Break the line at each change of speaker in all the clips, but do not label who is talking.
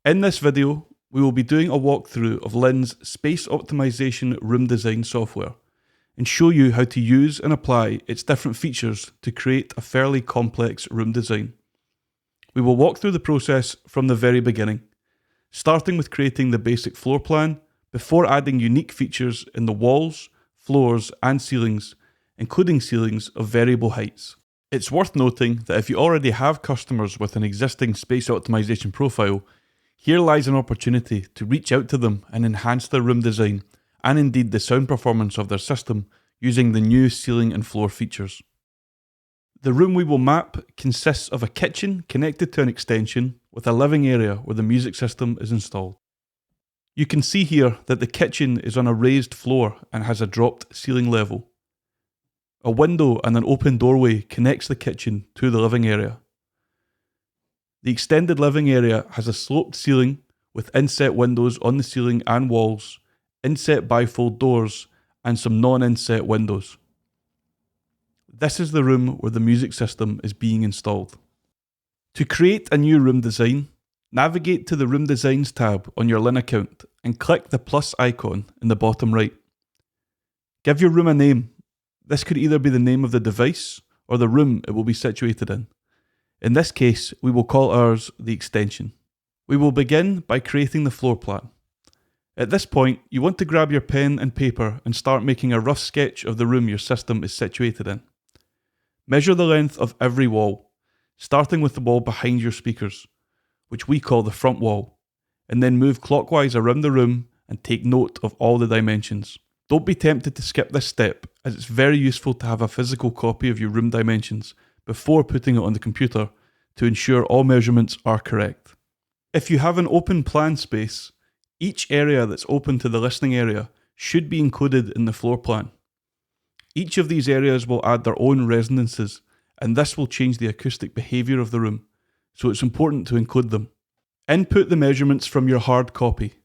In this video, we will be doing a walkthrough of Lynn's Space Optimisation room design software and show you how to use and apply its different features to create a fairly complex room design. We will walk through the process from the very beginning, starting with creating the basic floor plan before adding unique features in the walls, floors and ceilings, including ceilings of variable heights. It's worth noting that if you already have customers with an existing space optimization profile, here lies an opportunity to reach out to them and enhance their room design and indeed the sound performance of their system using the new ceiling and floor features. The room we will map consists of a kitchen connected to an extension with a living area where the music system is installed. You can see here that the kitchen is on a raised floor and has a dropped ceiling level. A window and an open doorway connects the kitchen to the living area. The extended living area has a sloped ceiling with inset windows on the ceiling and walls, inset bifold doors, and some non-inset windows. This is the room where the music system is being installed. To create a new room design, navigate to the Room Designs tab on your Lynn account and click the plus icon in the bottom right. Give your room a name. This could either be the name of the device or the room it will be situated in. In this case, we will call ours the extension. We will begin by creating the floor plan. At this point, you want to grab your pen and paper and start making a rough sketch of the room your system is situated in. Measure the length of every wall, starting with the wall behind your speakers, which we call the front wall, and then move clockwise around the room and take note of all the dimensions. Don't be tempted to skip this step, as it's very useful to have a physical copy of your room dimensions before putting it on the computer to ensure all measurements are correct. If you have an open plan space, each area that's open to the listening area should be included in the floor plan. Each of these areas will add their own resonances, and this will change the acoustic behaviour of the room, so it's important to include them. Input the measurements from your hard copy.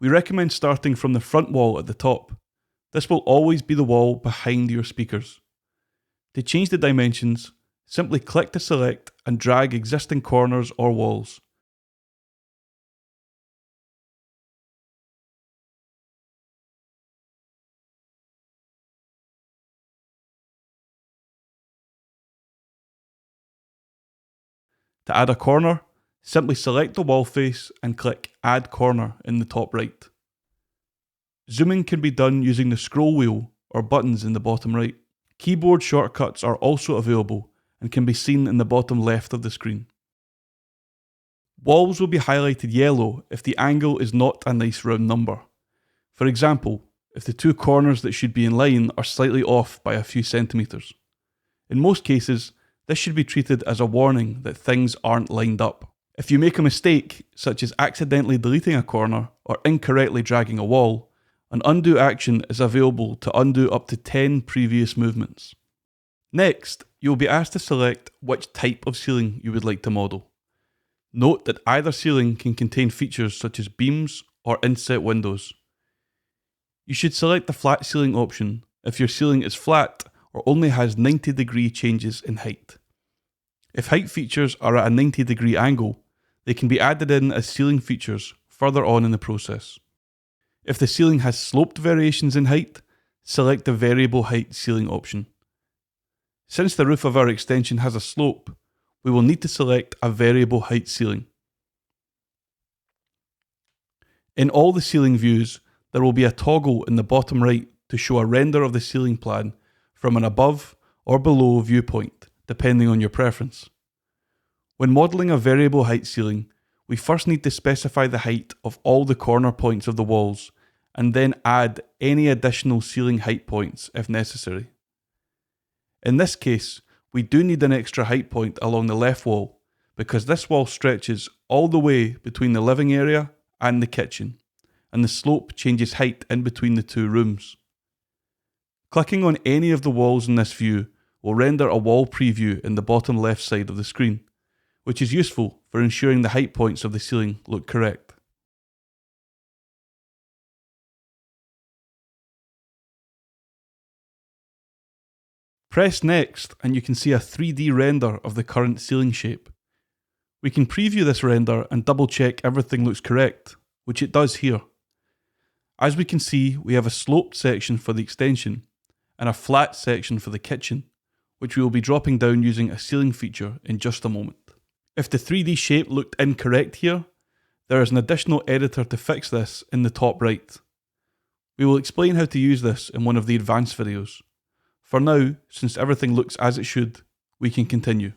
We recommend starting from the front wall at the top. This will always be the wall behind your speakers. To change the dimensions, simply click to select and drag existing corners or walls. To add a corner, simply select the wall face and click Add Corner in the top right. Zooming can be done using the scroll wheel or buttons in the bottom right. Keyboard shortcuts are also available and can be seen in the bottom left of the screen. Walls will be highlighted yellow if the angle is not a nice round number. For example, if the two corners that should be in line are slightly off by a few centimetres. In most cases, this should be treated as a warning that things aren't lined up. If you make a mistake, such as accidentally deleting a corner or incorrectly dragging a wall, an undo action is available to undo up to 10 previous movements. Next, you will be asked to select which type of ceiling you would like to model. Note that either ceiling can contain features such as beams or inset windows. You should select the flat ceiling option if your ceiling is flat or only has 90-degree changes in height. If height features are at a 90-degree angle, they can be added in as ceiling features further on in the process. If the ceiling has sloped variations in height, select the variable height ceiling option. Since the roof of our extension has a slope, we will need to select a variable height ceiling. In all the ceiling views, there will be a toggle in the bottom right to show a render of the ceiling plan from an above or below viewpoint, depending on your preference. When modelling a variable height ceiling, we first need to specify the height of all the corner points of the walls and then add any additional ceiling height points if necessary. In this case, we do need an extra height point along the left wall because this wall stretches all the way between the living area and the kitchen, and the slope changes height in between the two rooms. Clicking on any of the walls in this view will render a wall preview in the bottom left side of the screen, which is useful for ensuring the height points of the ceiling look correct. Press Next and you can see a 3D render of the current ceiling shape. We can preview this render and double check everything looks correct, which it does here. As we can see, we have a sloped section for the extension and a flat section for the kitchen, which we will be dropping down using a ceiling feature in just a moment. If the 3D shape looked incorrect here, there is an additional editor to fix this in the top right. We will explain how to use this in one of the advanced videos. For now, since everything looks as it should, we can continue.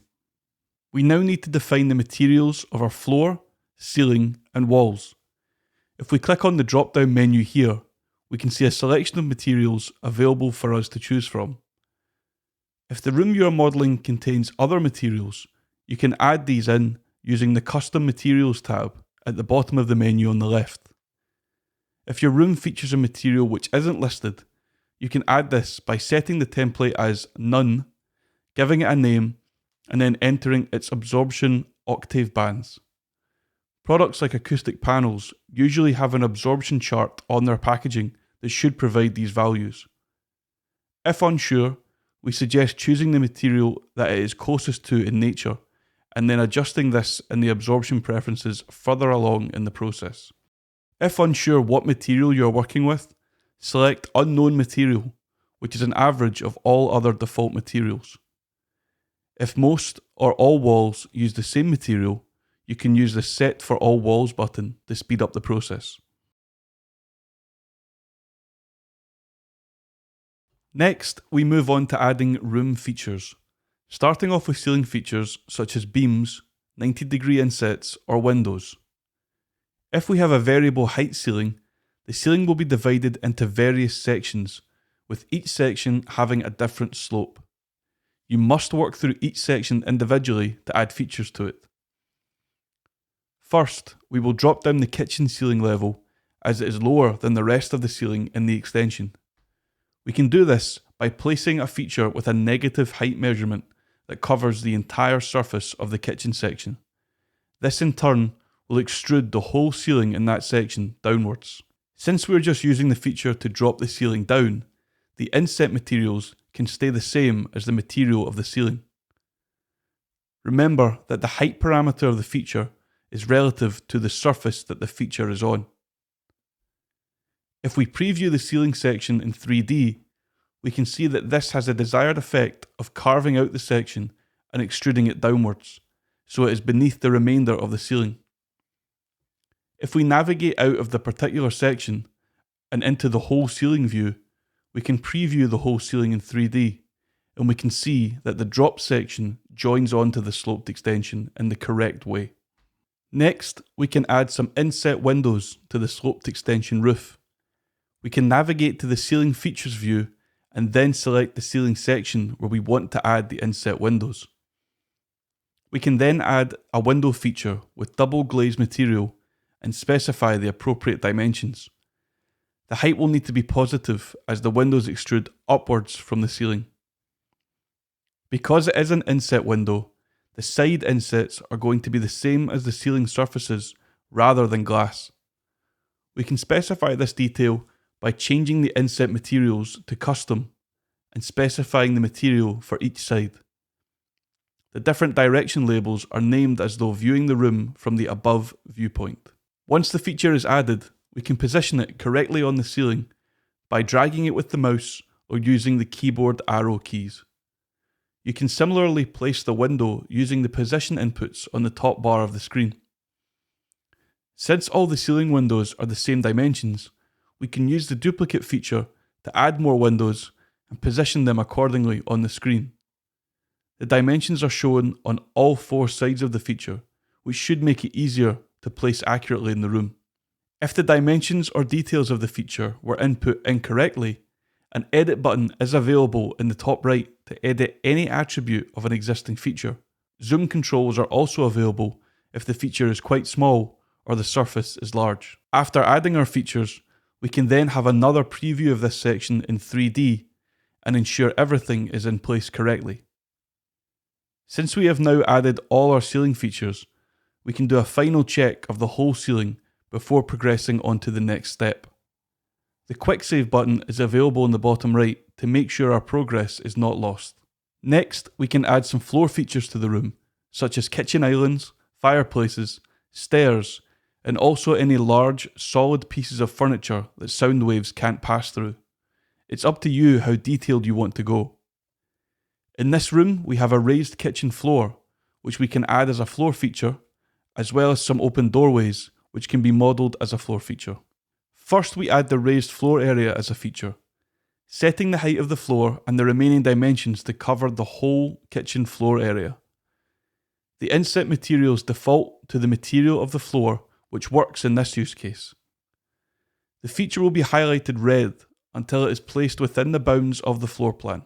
We now need to define the materials of our floor, ceiling, and walls. If we click on the drop-down menu here, we can see a selection of materials available for us to choose from. If the room you are modelling contains other materials, you can add these in using the Custom Materials tab at the bottom of the menu on the left. If your room features a material which isn't listed, you can add this by setting the template as None, giving it a name, and then entering its absorption octave bands. Products like acoustic panels usually have an absorption chart on their packaging that should provide these values. If unsure, we suggest choosing the material that it is closest to in nature, and then adjusting this in the absorption preferences further along in the process. If unsure what material you are working with, select Unknown Material, which is an average of all other default materials. If most or all walls use the same material, you can use the Set for All Walls button to speed up the process. Next, we move on to adding room features, starting off with ceiling features such as beams, 90-degree insets, or windows. If we have a variable height ceiling, the ceiling will be divided into various sections, with each section having a different slope. You must work through each section individually to add features to it. First, we will drop down the kitchen ceiling level as it is lower than the rest of the ceiling in the extension. We can do this by placing a feature with a negative height measurement that covers the entire surface of the kitchen section. This in turn will extrude the whole ceiling in that section downwards. Since we're just using the feature to drop the ceiling down, the inset materials can stay the same as the material of the ceiling. Remember that the height parameter of the feature is relative to the surface that the feature is on. If we preview the ceiling section in 3D, we can see that this has a desired effect of carving out the section and extruding it downwards, so it is beneath the remainder of the ceiling. If we navigate out of the particular section and into the whole ceiling view, we can preview the whole ceiling in 3D, and we can see that the drop section joins onto the sloped extension in the correct way. Next, we can add some inset windows to the sloped extension roof. We can navigate to the ceiling features view and then select the ceiling section where we want to add the inset windows. We can then add a window feature with double glazed material and specify the appropriate dimensions. The height will need to be positive as the windows extrude upwards from the ceiling. Because it is an inset window, the side insets are going to be the same as the ceiling surfaces rather than glass. We can specify this detail by changing the inset materials to custom and specifying the material for each side. The different direction labels are named as though viewing the room from the above viewpoint. Once the feature is added, we can position it correctly on the ceiling by dragging it with the mouse or using the keyboard arrow keys. You can similarly place the window using the position inputs on the top bar of the screen. Since all the ceiling windows are the same dimensions, we can use the duplicate feature to add more windows and position them accordingly on the screen. The dimensions are shown on all four sides of the feature, which should make it easier to place accurately in the room. If the dimensions or details of the feature were input incorrectly, an edit button is available in the top right to edit any attribute of an existing feature. Zoom controls are also available if the feature is quite small or the surface is large. After adding our features, we can then have another preview of this section in 3D and ensure everything is in place correctly. Since we have now added all our ceiling features, we can do a final check of the whole ceiling before progressing on to the next step. The Quick Save button is available in the bottom right to make sure our progress is not lost. Next, we can add some floor features to the room, such as kitchen islands, fireplaces, stairs, and also any large, solid pieces of furniture that sound waves can't pass through. It's up to you how detailed you want to go. In this room, we have a raised kitchen floor, which we can add as a floor feature, as well as some open doorways, which can be modelled as a floor feature. First, we add the raised floor area as a feature, setting the height of the floor and the remaining dimensions to cover the whole kitchen floor area. The inset materials default to the material of the floor, which works in this use case. The feature will be highlighted red until it is placed within the bounds of the floor plan.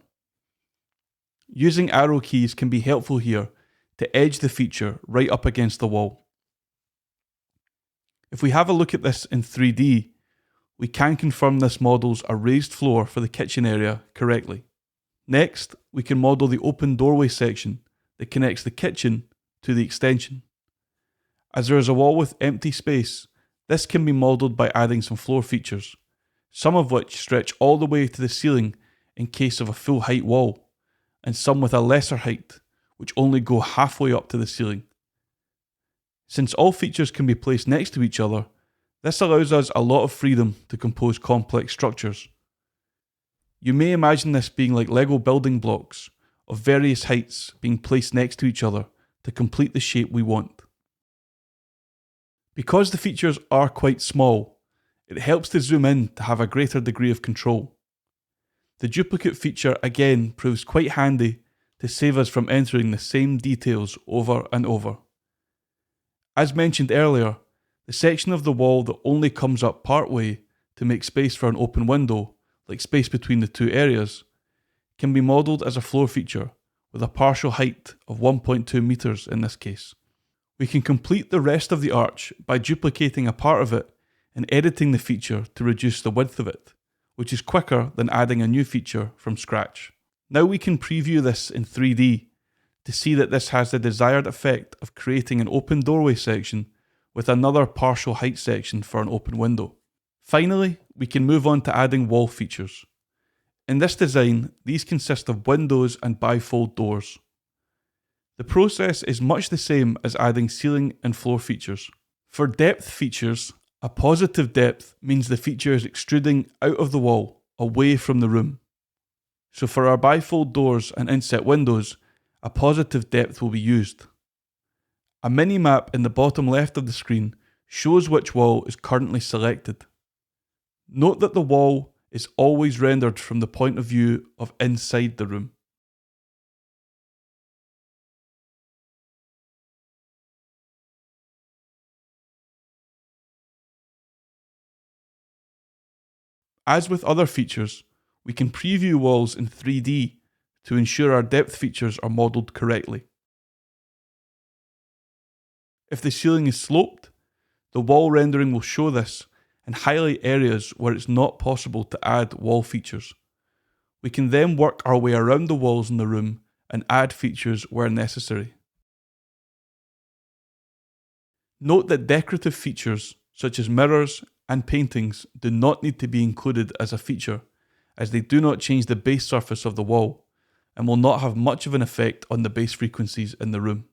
Using arrow keys can be helpful here to edge the feature right up against the wall. If we have a look at this in 3D, we can confirm this models a raised floor for the kitchen area correctly. Next, we can model the open doorway section that connects the kitchen to the extension. As there is a wall with empty space, this can be modelled by adding some floor features, some of which stretch all the way to the ceiling in case of a full height wall, and some with a lesser height, which only go halfway up to the ceiling. Since all features can be placed next to each other, this allows us a lot of freedom to compose complex structures. You may imagine this being like Lego building blocks of various heights being placed next to each other to complete the shape we want. Because the features are quite small, it helps to zoom in to have a greater degree of control. The duplicate feature again proves quite handy to save us from entering the same details over and over. As mentioned earlier, the section of the wall that only comes up part way to make space for an open window, like space between the two areas, can be modelled as a floor feature with a partial height of 1.2 meters in this case. We can complete the rest of the arch by duplicating a part of it and editing the feature to reduce the width of it, which is quicker than adding a new feature from scratch. Now we can preview this in 3D to see that this has the desired effect of creating an open doorway section with another partial height section for an open window. Finally, we can move on to adding wall features. In this design, these consist of windows and bifold doors. The process is much the same as adding ceiling and floor features. For depth features, a positive depth means the feature is extruding out of the wall, away from the room. So for our bifold doors and inset windows, a positive depth will be used. A mini-map in the bottom left of the screen shows which wall is currently selected. Note that the wall is always rendered from the point of view of inside the room. As with other features, we can preview walls in 3D to ensure our depth features are modelled correctly. If the ceiling is sloped, the wall rendering will show this and highlight areas where it's not possible to add wall features. We can then work our way around the walls in the room and add features where necessary. Note that decorative features such as mirrors and paintings do not need to be included as a feature, as they do not change the base surface of the wall and will not have much of an effect on the bass frequencies in the room.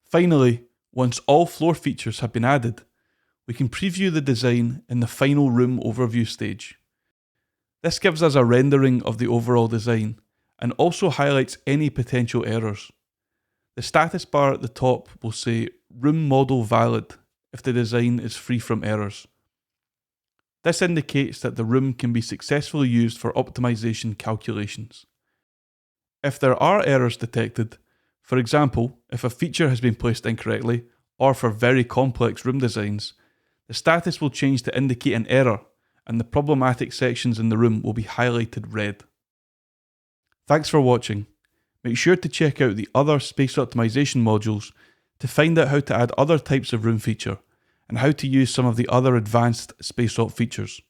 Finally, once all floor features have been added, we can preview the design in the final room overview stage. This gives us a rendering of the overall design and also highlights any potential errors. The status bar at the top will say Room Model Valid if the design is free from errors. This indicates that the room can be successfully used for optimization calculations. If there are errors detected, for example, if a feature has been placed incorrectly, or for very complex room designs, the status will change to indicate an error, and the problematic sections in the room will be highlighted red. Thanks for watching. Make sure to check out the other space optimization modules to find out how to add other types of room feature, and how to use some of the other advanced space op features.